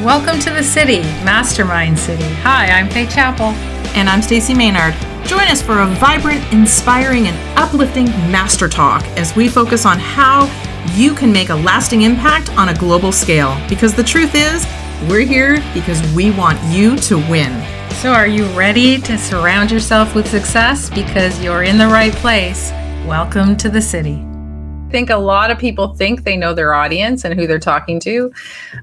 Welcome to the city, Mastermind City. Hi, I'm Fay Chapel. And I'm Stacy Maynard. Join us for a vibrant, inspiring, and uplifting master talk as we focus on how you can make a lasting impact on a global scale. Because the truth is, we're here because we want you to win. So are you ready to surround yourself with success? Because you're in the right place. Welcome to the city. I think a lot of people think they know their audience and who they're talking to,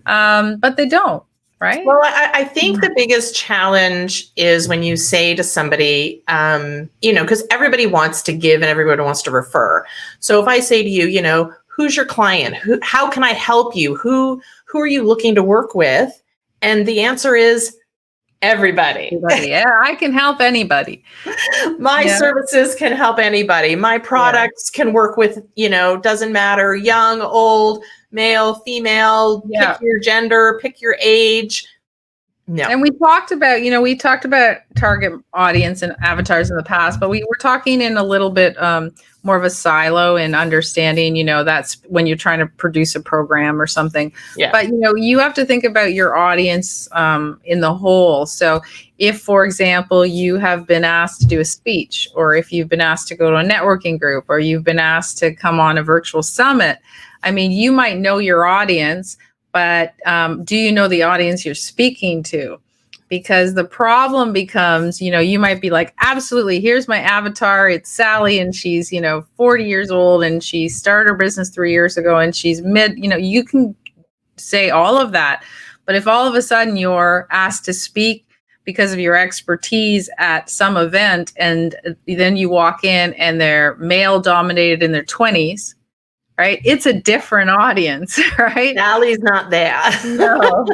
but they don't, right? Well, I think the biggest challenge is when you say to somebody, because everybody wants to give and everybody wants to refer. So if I say to you, who's your client? How can I help you? Who are you looking to work with? And the answer is everybody. Yeah, I can help anybody. My services can help anybody. My products can work with, doesn't matter, young, old, male, female, pick your gender, pick your age. No. And we talked about target audience and avatars in the past, but we were talking in a little bit more of a silo and understanding, that's when you're trying to produce a program or something. Yeah. But, you have to think about your audience in the whole. So if, for example, you have been asked to do a speech, or if you've been asked to go to a networking group, or you've been asked to come on a virtual summit, you might know your audience, but do you know the audience you're speaking to? Because the problem becomes, you might be like, absolutely, here's my avatar. It's Sally, and she's, 40 years old, and she started her business 3 years ago, and she's you can say all of that. But if all of a sudden you're asked to speak because of your expertise at some event, and then you walk in and they're male dominated in their 20s, right? It's a different audience, right? Sally's not there. No.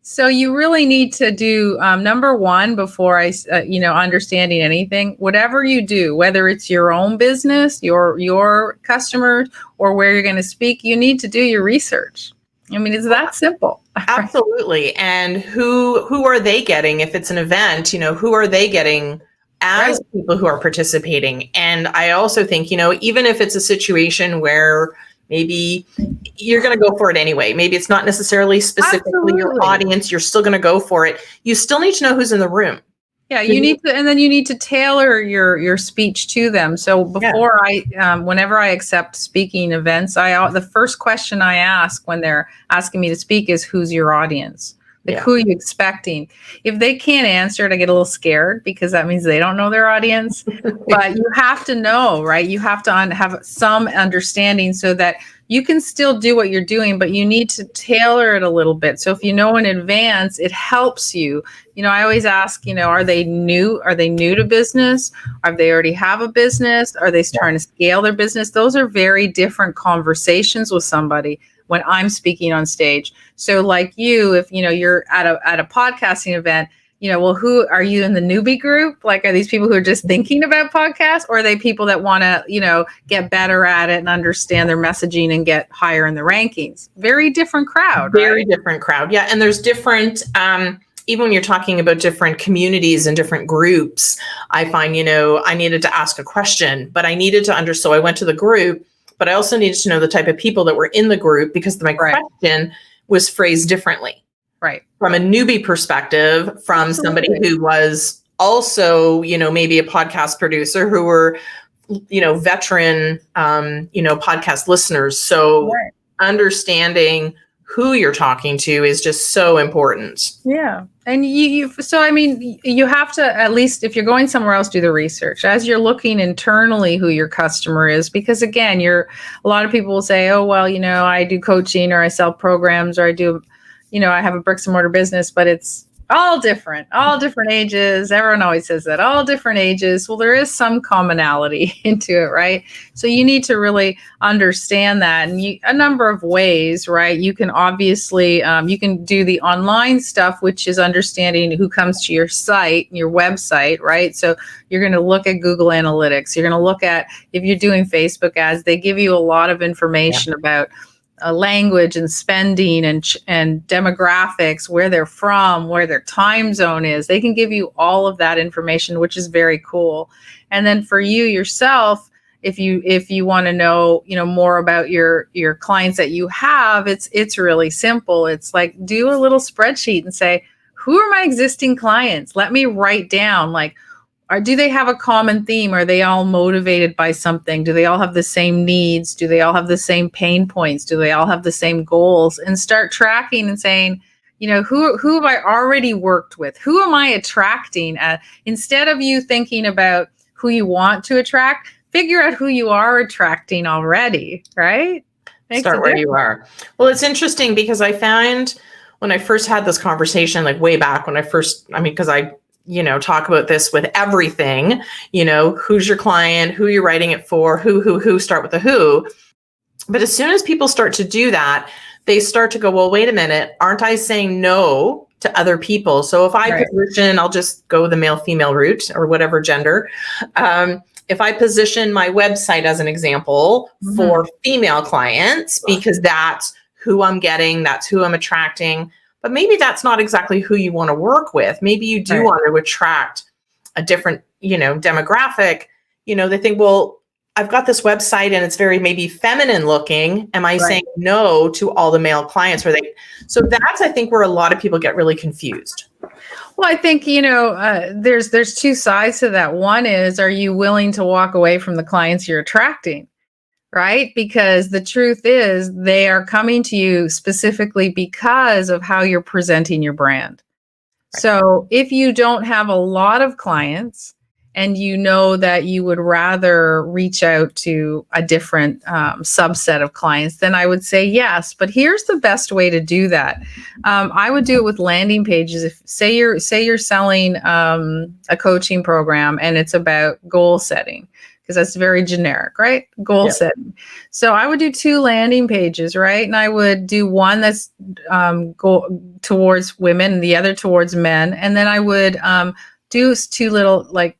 So you really need to do number one before understanding anything. Whatever you do, whether it's your own business, your customers, or where you're going to speak, you need to do your research. It's that simple. Absolutely. And who are they getting? If it's an event, who are they getting as people who are participating? And I also think, even if it's a situation where maybe you're going to go for it anyway, maybe it's not necessarily specifically your audience, you're still going to go for it. You still need to know who's in the room. Yeah, you need to, and then you need to tailor your speech to them. So before whenever I accept speaking events, the first question I ask when they're asking me to speak is, who's your audience? Who are you expecting? If they can't answer it, I get a little scared, because that means they don't know their audience. But you have to know, right? You have to have some understanding so that you can still do what you're doing, but you need to tailor it a little bit. So if you know in advance, it helps you. I always ask, are they new? Are they new to business? Are they already have a business? Are they trying to scale their business? Those are very different conversations with somebody when I'm speaking on stage. So like you, if you're at a podcasting event, who are you in the newbie group? Like, are these people who are just thinking about podcasts, or are they people that want to, get better at it and understand their messaging and get higher in the rankings? Very different crowd, right? Very different crowd. Yeah. And there's different, even when you're talking about different communities and different groups, I find, I needed to ask a question, but I needed to so I went to the group, but I also needed to know the type of people that were in the group, because my question was phrased differently. Right. From a newbie perspective, from somebody who was also, maybe a podcast producer, who were, veteran, podcast listeners. So understanding who you're talking to is just so important. Yeah. And you have to, at least if you're going somewhere else, do the research as you're looking internally who your customer is. Because again, a lot of people will say, oh, well, I do coaching, or I sell programs, or I do, I have a bricks and mortar business, but it's all different ages. Everyone always says that, all different ages. Well, there is some commonality into it, right? So you need to really understand that, and a number of ways, right? You can obviously, you can do the online stuff, which is understanding who comes to your site, your website, right? So you're going to look at Google Analytics. You're going to look at, if you're doing Facebook ads, they give you a lot of information about language and spending and demographics, where they're from, where their time zone is. They can give you all of that information, which is very cool. And then for you yourself, if you want to know, more about your clients that you have, it's really simple. It's like, do a little spreadsheet and say, who are my existing clients? Let me write down, like, do they have a common theme? Are they all motivated by something? Do they all have the same needs? Do they all have the same pain points? Do they all have the same goals? And start tracking and saying, who have I already worked with? Who am I attracting? Instead of you thinking about who you want to attract, figure out who you are attracting already, right? Start where you are. Well, it's interesting because I found when I first had this conversation, like way back when because I talk about this with everything, who's your client, who you're writing it for, who, start with the who. But as soon as people start to do that, they start to go, well, wait a minute, aren't I saying no to other people? So if I position, I'll just go the male, female route or whatever gender. If I position my website as an example for female clients, because that's who I'm getting, that's who I'm attracting, but maybe that's not exactly who you want to work with. Maybe you do want to attract a different, demographic. They think, well, I've got this website and it's very maybe feminine looking. Am I saying no to all the male clients? So that's, I think, where a lot of people get really confused. Well, I think, there's two sides to that. One is, are you willing to walk away from the clients you're attracting? Right? Because the truth is, they are coming to you specifically because of how you're presenting your brand. Right. So if you don't have a lot of clients and you know that you would rather reach out to a different subset of clients, then I would say yes. But here's the best way to do that. I would do it with landing pages. If say you're selling a coaching program and it's about goal setting, because that's very generic, right? Goal setting. So I would do 2 landing pages, right? And I would do one that's go towards women and the other towards men. And then I would do 2 little like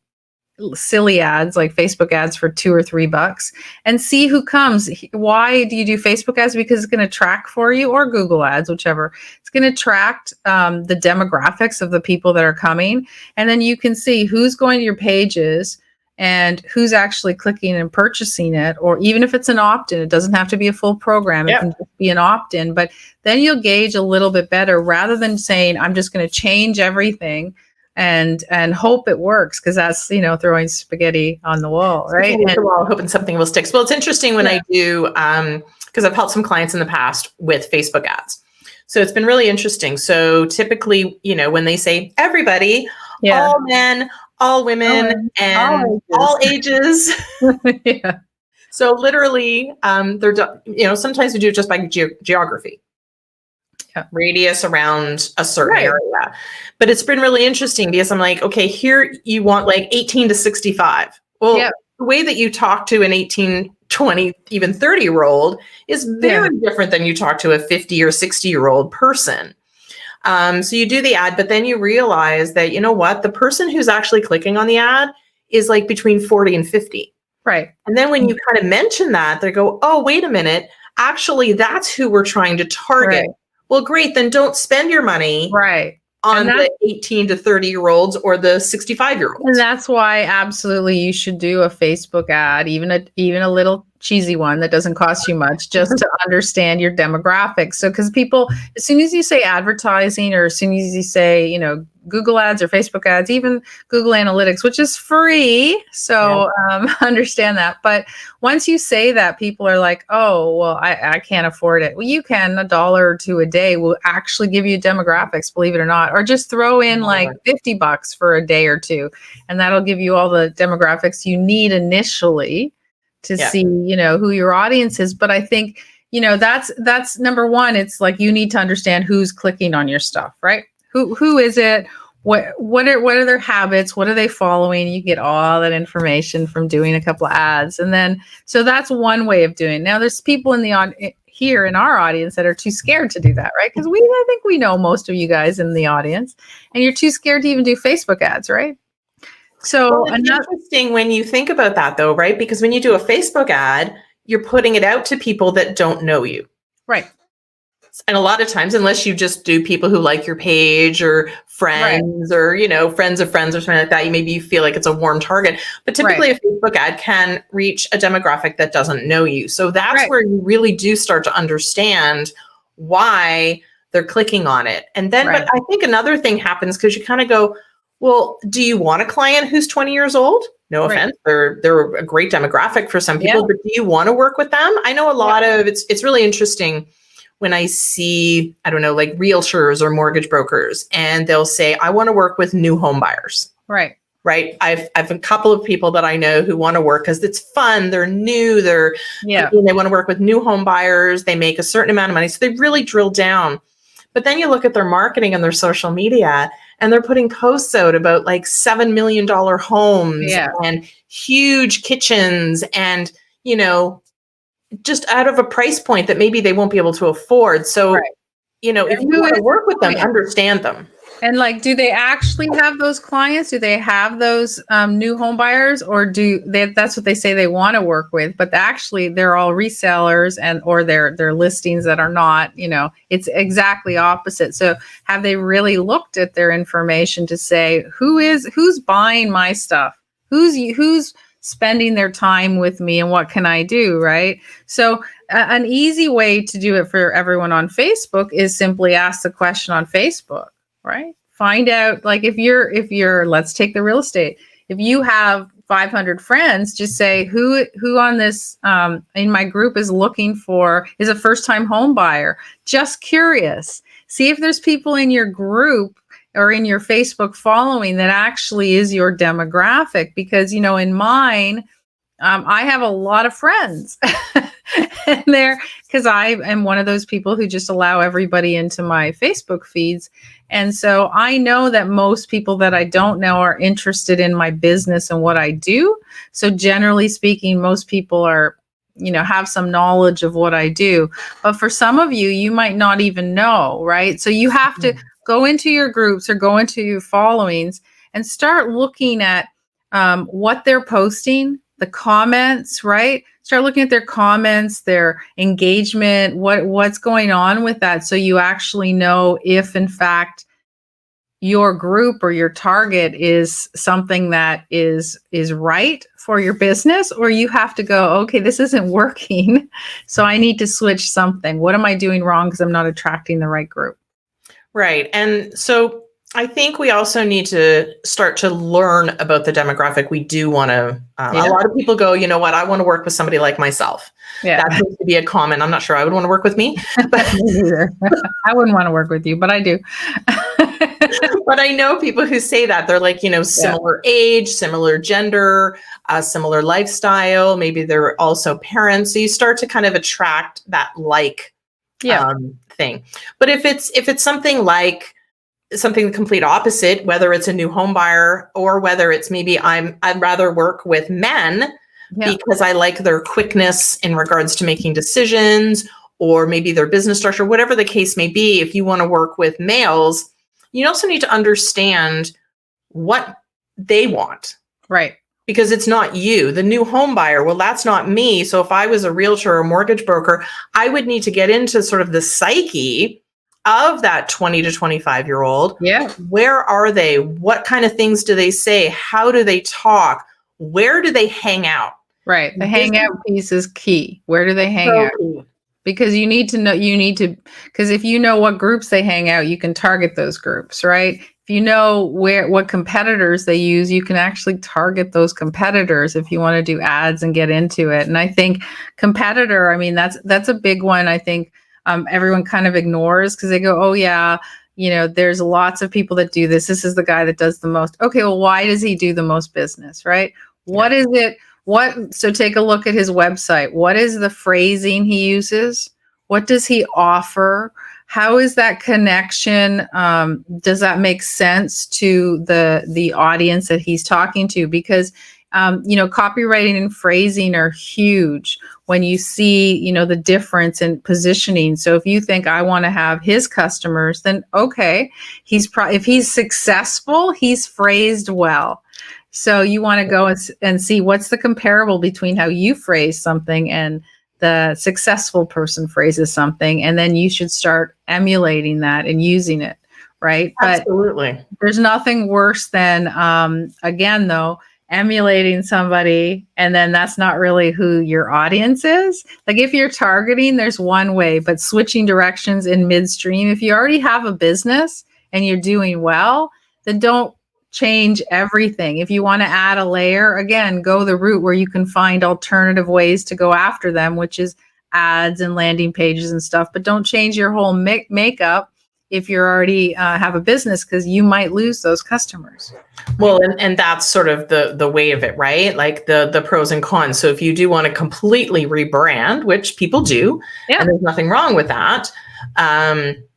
silly ads, like Facebook ads for $2 or $3 and see who comes. Why do you do Facebook ads? Because it's going to track for you, or Google ads, whichever. It's going to track the demographics of the people that are coming. And then you can see who's going to your pages and who's actually clicking and purchasing it. Or even if it's an opt-in, it doesn't have to be a full program. It can just be an opt-in, but then you'll gauge a little bit better rather than saying, I'm just going to change everything and hope it works. Cause that's, throwing spaghetti on the wall, right? On the wall, hoping something will stick. Well, it's interesting when I do, cause I've helped some clients in the past with Facebook ads. So it's been really interesting. So typically, when they say everybody, all men, all women, and all ages. So literally, they're, sometimes we do it just by geography, radius around a certain area. But it's been really interesting because I'm like, okay, here you want like 18 to 65. Well, the way that you talk to an 18, 20, even 30-year-old is very different than you talk to a 50 or 60-year-old person. So you do the ad, but then you realize that, the person who's actually clicking on the ad is like between 40 and 50. Right. And then when you kind of mention that, they go, oh, wait a minute. Actually, that's who we're trying to target. Right. Well, great. Then don't spend your money on the 18 to 30-year-olds or the 65-year-olds. And that's why absolutely you should do a Facebook ad, even a little cheesy one that doesn't cost you much, just to understand your demographics. So, because people, as soon as you say advertising, or as soon as you say, Google ads or Facebook ads, even Google Analytics, which is free. So understand that. But once you say that, people are like, oh, well, I can't afford it. Well, you can. $1 or $2 a day will actually give you demographics, believe it or not, or just throw in like $50 for a day or two. And that'll give you all the demographics you need initially to see, who your audience is. But I think, that's number one. It's like, you need to understand who's clicking on your stuff, right? Who is it? What are their habits? What are they following? You get all that information from doing a couple of ads. And then, so that's one way of doing it. Now there's people here in our audience that are too scared to do that, right? Because I think we know most of you guys in the audience, and you're too scared to even do Facebook ads, right? So it's interesting when you think about that though, right? Because when you do a Facebook ad, you're putting it out to people that don't know you. Right. And a lot of times, unless you just do people who like your page or friends or, friends of friends or something like that, maybe you feel like it's a warm target. But typically a Facebook ad can reach a demographic that doesn't know you. So that's where you really do start to understand why they're clicking on it. And then, but I think another thing happens because you kind of go, well, do you want a client who's 20 years old? No offense. They're a great demographic for some people, but do you want to work with them? I know a lot of it's really interesting when I see, I don't know, like realtors or mortgage brokers, and they'll say, I want to work with new home buyers. Right. I've a couple of people that I know who want to work because it's fun. They're new. They want to work with new home buyers. They make a certain amount of money. So they really drill down. But then you look at their marketing and their social media, and they're putting posts out about like $7 million homes and huge kitchens and, just out of a price point that maybe they won't be able to afford. So, if you want to work with them, understand them. And like, do they actually have those clients? Do they have those new home buyers, or that's what they say they want to work with, but actually they're all resellers or they're listings that are not, it's exactly opposite. So have they really looked at their information to say, who's buying my stuff? Who's spending their time with me, and what can I do? Right. So an easy way to do it for everyone on Facebook is simply ask the question on Facebook. Right. Find out, like, if you're, let's take the real estate. If you have 500 friends, just say who on this, in my group is a first time home buyer. Just curious. See if there's people in your group or in your Facebook following that actually is your demographic, because, in mine, I have a lot of friends and because I am one of those people who just allow everybody into my Facebook feeds. And so I know that most people that I don't know are interested in my business and what I do. So generally speaking, most people are, have some knowledge of what I do. But for some of you, you might not even know, right? So you have to go into your groups or go into your followings and start looking at what they're posting, the comments, right? Start looking at their comments, their engagement, what's going on with that. So you actually know if in fact your group or your target is something that is right for your business, or you have to go, okay, this isn't working. So I need to switch something. What am I doing wrong because I'm not attracting the right group? Right. And so I think we also need to start to learn about the demographic we do want to. A lot of people go, you know what, I want to work with somebody like myself. Yeah. That seems to be a common. I'm not sure I would want to work with me. But me neither. I wouldn't want to work with you, but I do. But I know people who say that. They're like, similar age, similar gender, similar lifestyle. Maybe they're also parents. So you start to kind of attract that thing. But if it's something like something the complete opposite, whether it's a new home buyer or whether it's maybe I'd rather work with men because I like their quickness in regards to making decisions, or maybe their business structure, whatever the case may be. If you want to work with males, you also need to understand what they want. Right. Because it's not you, the new home buyer. Well, that's not me. So if I was a realtor or a mortgage broker, I would need to get into sort of the psyche of that 20 to 25-year-old. Yeah. Where are they? What kind of things do they say? How do they talk? Where do they hang out? Right. The hangout piece is key. Where do they hang out? Because you need to know, because if you know what groups they hang out, you can target those groups, right? If you know what competitors they use, you can actually target those competitors if you want to do ads and get into it. And I think competitor, I mean, that's a big one. I think everyone kind of ignores because they go, oh yeah, there's lots of people that do this. This is the guy that does the most. Okay, well, why does he do the most business, right? What is it? So take a look at his website. What is the phrasing he uses? What does he offer? How is that connection? Does that make sense to the audience that he's talking to? Because copywriting and phrasing are huge when you see, the difference in positioning. So if you think I want to have his customers, then okay, if he's successful, he's phrased well. So you want to go and see what's the comparable between how you phrase something and the successful person phrases something, and then you should start emulating that and using it, right? Absolutely. But there's nothing worse than, again, though, emulating somebody and then that's not really who your audience is. Like if you're targeting, there's one way, but switching directions in midstream, if you already have a business and you're doing well, then don't change everything. If you want to add a layer, again, go the route where you can find alternative ways to go after them, which is ads and landing pages and stuff, but don't change your whole makeup if you're already have a business, because you might lose those customers. Well, and that's sort of the way of it, right? Like the pros and cons. So if you do want to completely rebrand, which people do, and there's nothing wrong with that,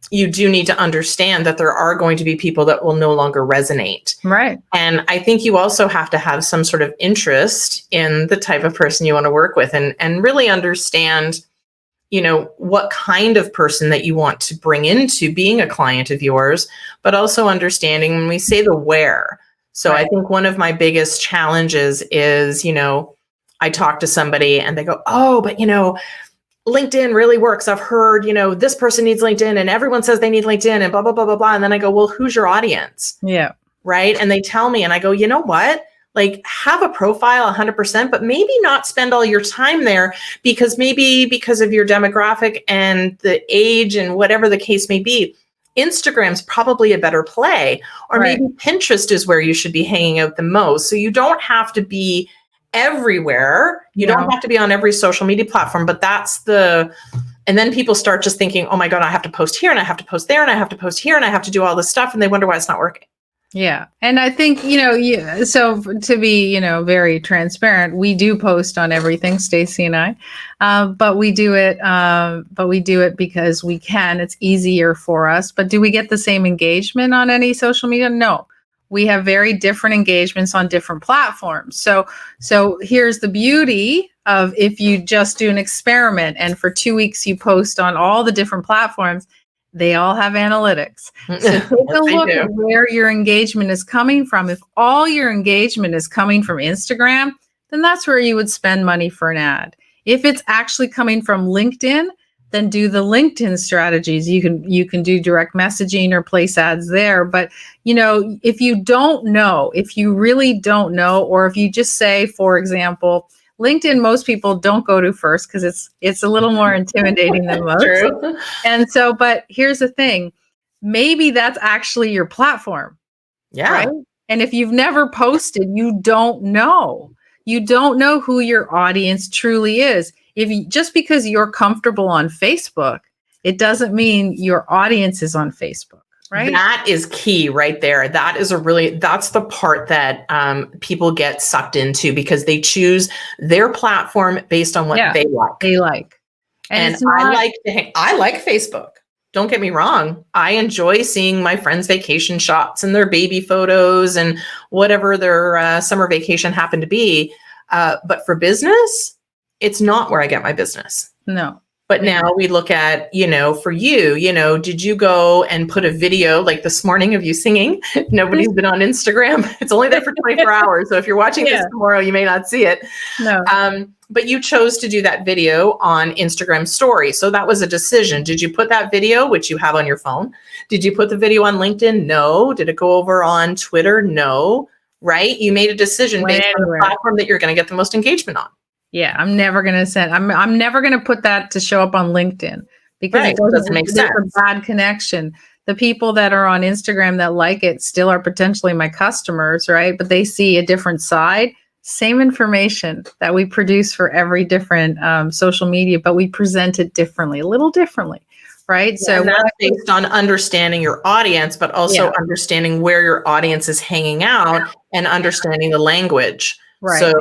you do need to understand that there are going to be people that will no longer resonate. Right. And I think you also have to have some sort of interest in the type of person you want to work with and really understand, what kind of person that you want to bring into being a client of yours, but also understanding when we say the where. So I think one of my biggest challenges is, I talk to somebody and they go, oh, but LinkedIn really works. I've heard, this person needs LinkedIn and everyone says they need LinkedIn and blah, blah, blah, blah, blah. And then I go, well, who's your audience? Yeah. Right. And they tell me and I go, you know what? Like have a profile 100%, but maybe not spend all your time there because of your demographic and the age and whatever the case may be, Instagram's probably a better play, or maybe Pinterest is where you should be hanging out the most. So you don't have to be everywhere. You don't have to be on every social media platform, but and then people start just thinking, oh my God, I have to post here and I have to post there and I have to post here and I have to do all this stuff. And they wonder why it's not working. Yeah. And I think, so to be, very transparent, we do post on everything, Stacy and I, but we do it because we can, it's easier for us. But do we get the same engagement on any social media? No. We have very different engagements on different platforms. So here's the beauty of if you just do an experiment and for 2 weeks you post on all the different platforms, they all have analytics. So take a look at where your engagement is coming from. If all your engagement is coming from Instagram, then that's where you would spend money for an ad. If it's actually coming from LinkedIn, then do the LinkedIn strategies. You can do direct messaging or place ads there. But, if you don't know, if you really don't know, or if you just say, for example, LinkedIn, most people don't go to first because it's a little more intimidating than most. True. And so, but here's the thing, maybe that's actually your platform. Yeah. Right? And if you've never posted, you don't know. You don't know who your audience truly is. Just because you're comfortable on Facebook, it doesn't mean your audience is on Facebook. Right. That is key right there. That's the part that people get sucked into because they choose their platform based on what they like. And I like Facebook. Don't get me wrong. I enjoy seeing my friends' vacation shots and their baby photos and whatever their summer vacation happened to be. But for business, it's not where I get my business. No. But now we look at, for you, did you go and put a video like this morning of you singing? Nobody's been on Instagram. It's only there for 24 hours. So if you're watching this tomorrow, you may not see it. No. But you chose to do that video on Instagram story. So that was a decision. Did you put that video, which you have on your phone? Did you put the video on LinkedIn? No. Did it go over on Twitter? No. Right? You made a decision based on the platform that you're going to get the most engagement on. Yeah, I'm never going to I'm never going to put that to show up on LinkedIn because it doesn't make sense. It's a bad connection. The people that are on Instagram that like it still are potentially my customers, right? But they see a different side. Same information that we produce for every different social media, but we present it differently, a little differently, right? Yeah, so that's based on understanding your audience, but also understanding where your audience is hanging out and understanding the language. Right. So,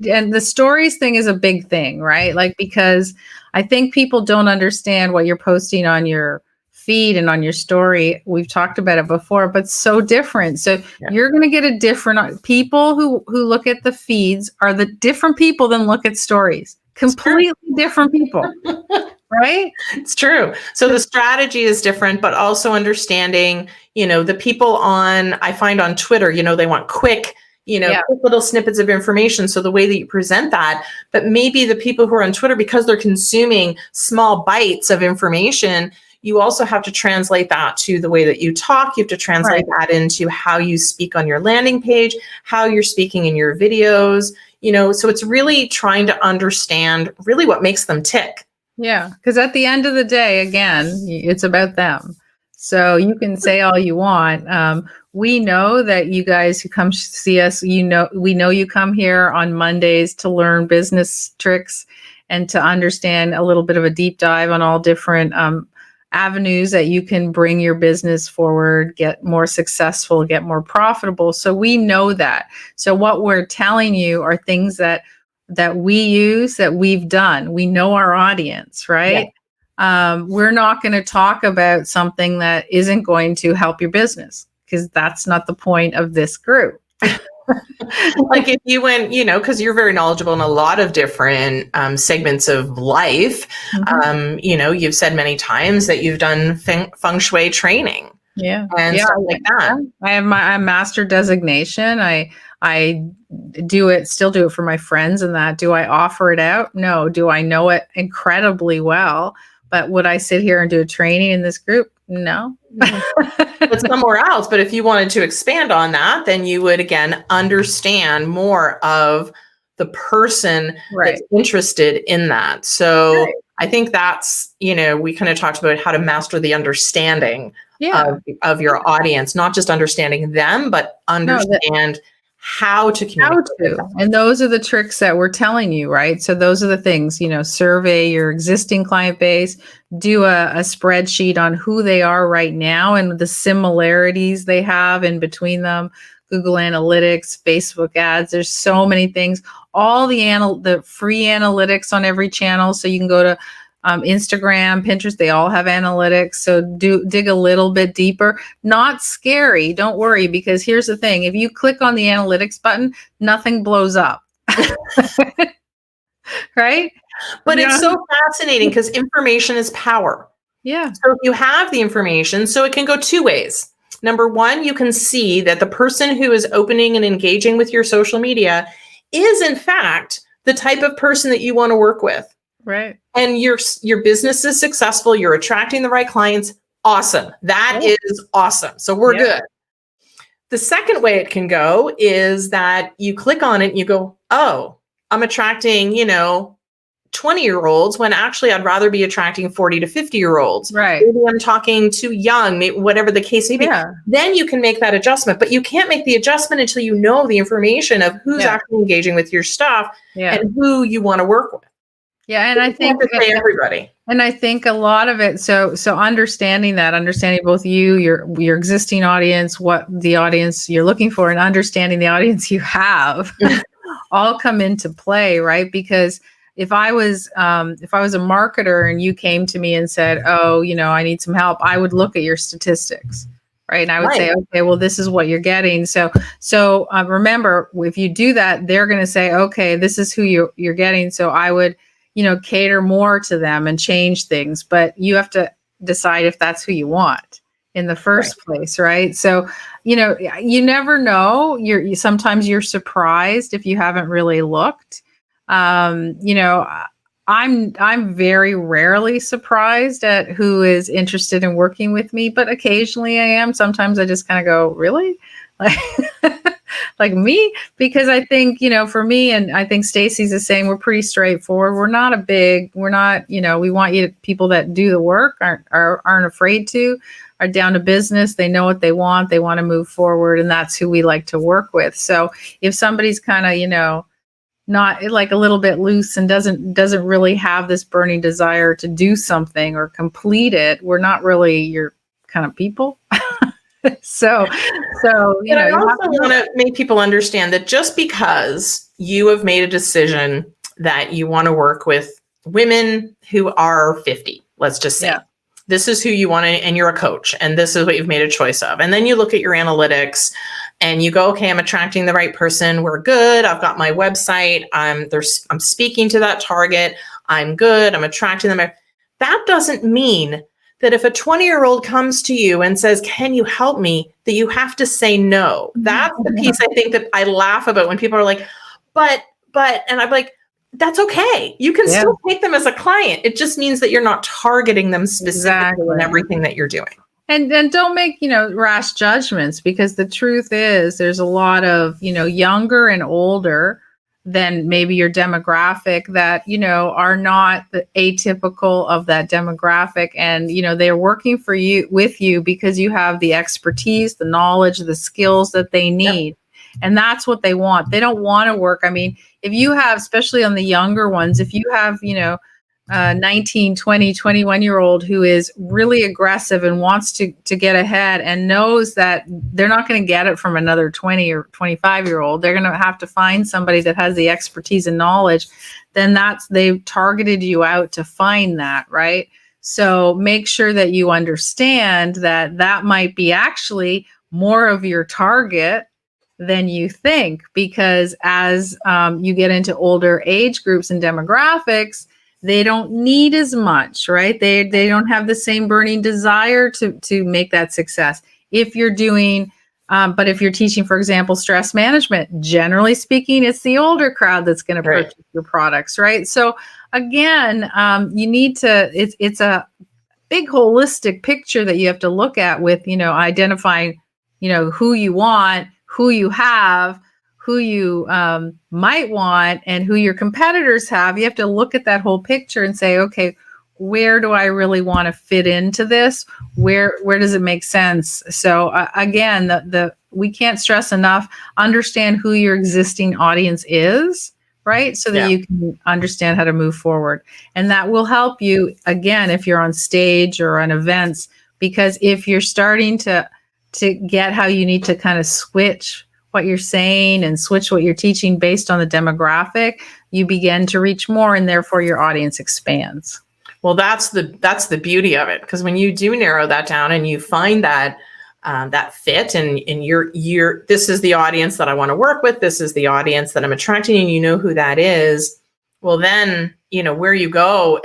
and the stories thing is a big thing, right? Like, because I think people don't understand what you're posting on your feed and on your story. We've talked about it before, but so different. So you're going to get a different people who look at the feeds are the different people than look at stories. Completely different people. Right? It's true. So the strategy is different, but also understanding, the people I find on Twitter, they want quick, quick little snippets of information. So the way that you present that, but maybe the people who are on Twitter, because they're consuming small bites of information, you also have to translate that to the way that you talk. You have to translate that into how you speak on your landing page, how you're speaking in your videos, so it's really trying to understand really what makes them tick. Yeah, because at the end of the day, again, it's about them. So you can say all you want. We know that you guys who come see us, we know you come here on Mondays to learn business tricks and to understand a little bit of a deep dive on all different avenues that you can bring your business forward, get more successful, get more profitable. So we know that. So what we're telling you are things that we use, that we've done. We know our audience, right? Yeah. We're not going to talk about something that isn't going to help your business, because that's not the point of this group. Like if you went, because you're very knowledgeable in a lot of different segments of life, you've said many times that you've done feng shui training. Yeah. And stuff like that. I have my master designation. I still do it for my friends and that. Do I offer it out? No. Do I know it incredibly well? But would I sit here and do a training in this group? No. But somewhere else. But if you wanted to expand on that, then you would, again, understand more of the person that's interested in that. So I think that's, we kind of talked about how to master the understanding of your audience, not just understanding them, but understand how to communicate. And those are the tricks that we're telling you, right? So those are the things, survey your existing client base, do a spreadsheet on who they are right now and the similarities they have in between them. Google Analytics, Facebook ads, there's so many things, all the free analytics on every channel. So you can go to Instagram, Pinterest, they all have analytics. So dig a little bit deeper. Not scary. Don't worry, because here's the thing. If you click on the analytics button, nothing blows up. Right? But it's so fascinating because information is power. Yeah. So if you have the information, so it can go two ways. Number one, you can see that the person who is opening and engaging with your social media is, in fact, the type of person that you want to work with. Right. And your business is successful. You're attracting the right clients. Awesome. That is awesome. So we're good. The second way it can go is that you click on it and you go, oh, I'm attracting, 20-year-olds when actually I'd rather be attracting 40 to 50-year-olds. Right. Maybe I'm talking too young, maybe, whatever the case may be. Yeah. Then you can make that adjustment, but you can't make the adjustment until you know the information of who's actually engaging with your stuff and who you want to work with. Yeah, and I think everybody. And I think a lot of it. So understanding both your existing audience, what the audience you're looking for, and understanding the audience you have, all come into play, right? Because if I was a marketer and you came to me and said, "Oh, I need some help," I would look at your statistics. Right. And I would say, okay, well, this is what you're getting. So remember, if you do that, they're going to say, okay, this is who you're getting. So I would, cater more to them and change things. But you have to decide if that's who you want in the first place. Right. So, you never know. Sometimes you're surprised if you haven't really looked. I'm very rarely surprised at who is interested in working with me, but occasionally I am. Sometimes I just kind of go, really? Like me? Because I think, for me, and I think Stacy's the same, we're pretty straightforward. We want people that do the work, aren't afraid to, are down to business. They know what they want to move forward. And that's who we like to work with. So if somebody's kind of, not like a little bit loose and doesn't really have this burning desire to do something or complete it, we're not really your kind of people. So I also want to make people understand that just because you have made a decision that you want to work with women who are 50, let's just say, this is who you want to, and you're a coach, and this is what you've made a choice of. And then you look at your analytics and you go, okay, I'm attracting the right person. We're good. I've got my website. I'm speaking to that target. I'm good. I'm attracting them. That doesn't mean that if a 20-year-old comes to you and says, can you help me, that you have to say no. That's the piece I think that I laugh about when people are like, but, and I'm like, that's okay. You can still take them as a client. It just means that you're not targeting them specifically in everything that you're doing. And don't make, rash judgments, because the truth is there's a lot of, younger and older than maybe your demographic that, are not the atypical of that demographic. And, they're working with you because you have the expertise, the knowledge, the skills that they need. Yep. And that's what they want. They don't want to work. I mean, if you have, especially on the younger ones, if you have, 19, 20, 21-year-old who is really aggressive and wants to get ahead and knows that they're not going to get it from another 20 or 25-year-old, they're going to have to find somebody that has the expertise and knowledge, then they've targeted you out to find that, right? So make sure that you understand that might be actually more of your target than you think, because as you get into older age groups and demographics, they don't need as much, right? They don't have the same burning desire to make that success. If you're doing, but if you're teaching, for example, stress management, generally speaking, it's the older crowd that's going to purchase your products, right? So again, you need to, it's a big holistic picture that you have to look at with, identifying, who you want, who you have, who you might want, and who your competitors have. You have to look at that whole picture and say, okay, where do I really want to fit into this? Where does it make sense? So again, we can't stress enough, understand who your existing audience is, right? So that you can understand how to move forward. And that will help you, again, if you're on stage or on events, because if you're starting to get how you need to kind of switch what you're saying and switch what you're teaching based on the demographic, you begin to reach more, and therefore your audience expands. Well, that's the beauty of it, because when you do narrow that down and you find that that fit, and you're this is the audience that I want to work with, this is the audience that I'm attracting, and you know who that is. Well, then where you go,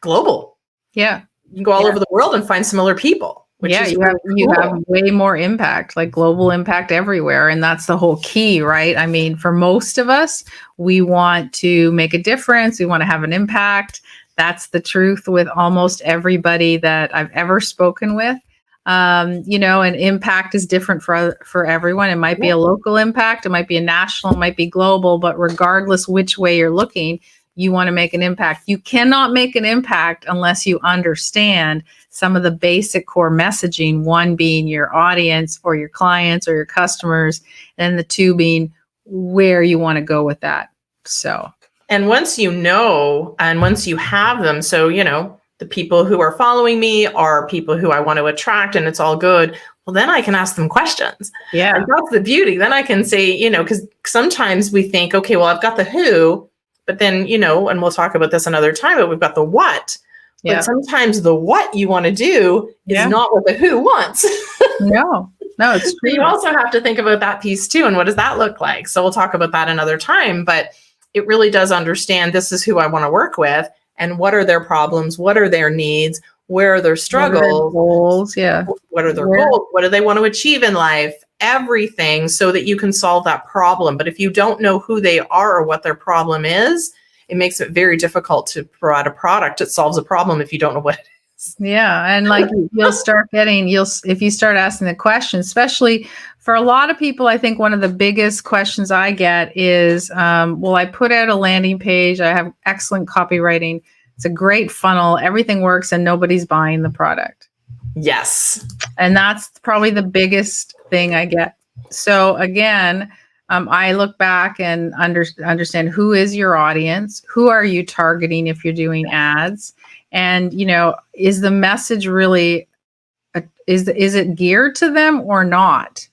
global. Yeah, you can go all over the world and find similar people. You have way more impact, like global impact everywhere. And that's the whole key, right? I mean, for most of us, we want to make a difference. We want to have an impact. That's the truth with almost everybody that I've ever spoken with. And impact is different for everyone. It might be a local impact. It might be a national, it might be global, but regardless which way you're looking, you want to make an impact. You cannot make an impact unless you understand some of the basic core messaging, one being your audience or your clients or your customers, and the two being where you want to go with that. So, and once you know, and once you have them, so, the people who are following me are people who I want to attract, and it's all good. Well, then I can ask them questions. Yeah. And that's the beauty. Then I can say, because sometimes we think, okay, well, I've got the who, but then, and we'll talk about this another time, but we've got the what. Yeah. But sometimes the what you want to do is not what the who wants. No, it's true. So you also have to think about that piece too. And what does that look like? So we'll talk about that another time, but it really does understand this is who I want to work with, and what are their problems? What are their needs? Where are their struggles? What are their goals? Yeah. What are their goals? What do they want to achieve in life? Everything, so that you can solve that problem. But if you don't know who they are or what their problem is, it makes it very difficult to provide a product that solves a problem if you don't know what it is. Yeah. And like if you start asking the question, especially for a lot of people, I think one of the biggest questions I get is, I put out a landing page. I have excellent copywriting. It's a great funnel. Everything works and nobody's buying the product. Yes. And that's probably the biggest thing I get. So again, I look back and understand who is your audience, who are you targeting if you're doing ads, and is the message really is it geared to them or not,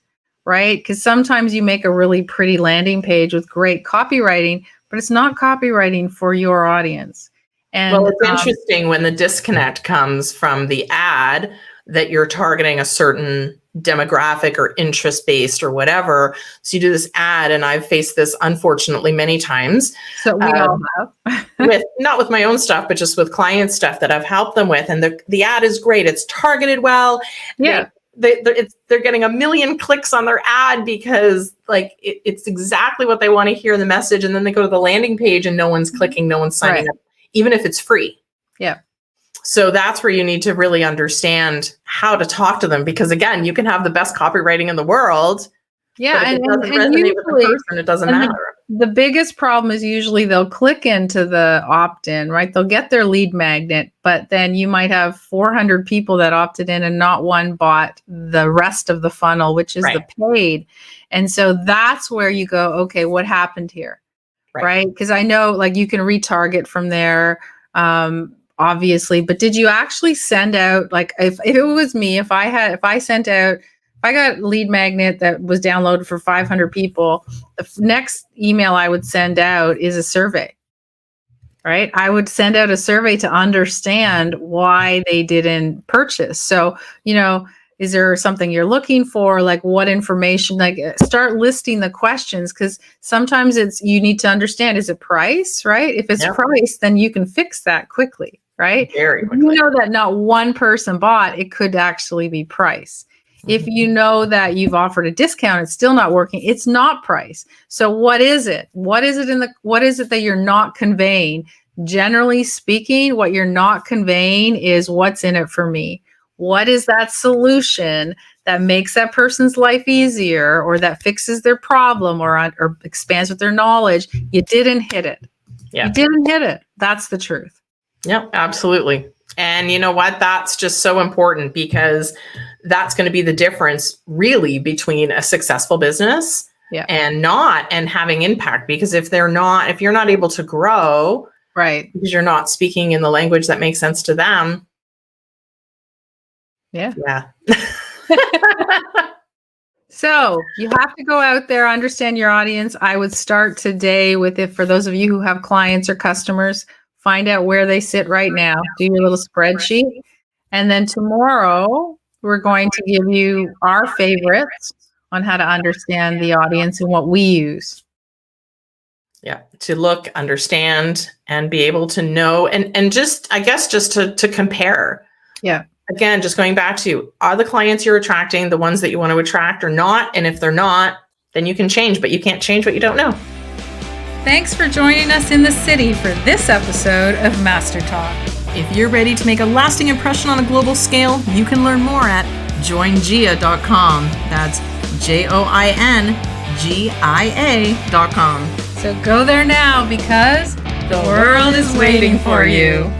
right? Because sometimes you make a really pretty landing page with great copywriting, but it's not copywriting for your audience. And well, it's interesting when the disconnect comes from the ad that you're targeting a certain demographic or interest based or whatever. So you do this ad, and I've faced this unfortunately many times. So we all have. With not with my own stuff, but just with client stuff that I've helped them with. And the ad is great. It's targeted well. Yeah. They're getting 1 million clicks on their ad because like it's exactly what they want to hear in the message. And then they go to the landing page and no one's clicking, no one's signing up, even if it's free. Yeah. So that's where you need to really understand how to talk to them, because again, you can have the best copywriting in the world. Yeah, but if and it doesn't resonate usually, with the person, it doesn't matter. The biggest problem is usually they'll click into the opt-in, right? They'll get their lead magnet, but then you might have 400 people that opted in and not one bought the rest of the funnel, which is the paid. And so that's where you go, okay, what happened here? Right? Because I know like you can retarget from there. Obviously, but did you actually send out, like if it was me, if I got lead magnet that was downloaded for 500 people, the next email I would send out is a survey, right? I would send out a survey to understand why they didn't purchase. So, is there something you're looking for? Like what information, like start listing the questions, because sometimes you need to understand, is it price, right? If it's price, then you can fix that quickly. Right? Very quickly. You know that not one person bought, it could actually be price. Mm-hmm. If you know that you've offered a discount, it's still not working, it's not price. So what is it? What is it that you're not conveying? Generally speaking, what you're not conveying is what's in it for me. What is that solution that makes that person's life easier, or that fixes their problem, or expands with their knowledge? You didn't hit it. Yeah. You didn't hit it. That's the truth. Yep, absolutely. And you know what? That's just so important, because that's going to be the difference really between a successful business and having impact. Because if you're not able to grow, right, because you're not speaking in the language that makes sense to them. Yeah. So you have to go out there, understand your audience. I would start today with it. For those of you who have clients or customers, find out where they sit right now. Do your little spreadsheet. And then tomorrow, we're going to give you our favorites on how to understand the audience and what we use. Yeah, to look, understand, and be able to know, and just, I guess, just to compare. Yeah. Again, just going back to, are the clients you're attracting the ones that you want to attract or not? And if they're not, then you can change, but you can't change what you don't know. Thanks for joining us in the city for this episode of Master Talk. If you're ready to make a lasting impression on a global scale, you can learn more at joingia.com. That's joingia.com. So go there now, because the world is waiting for you.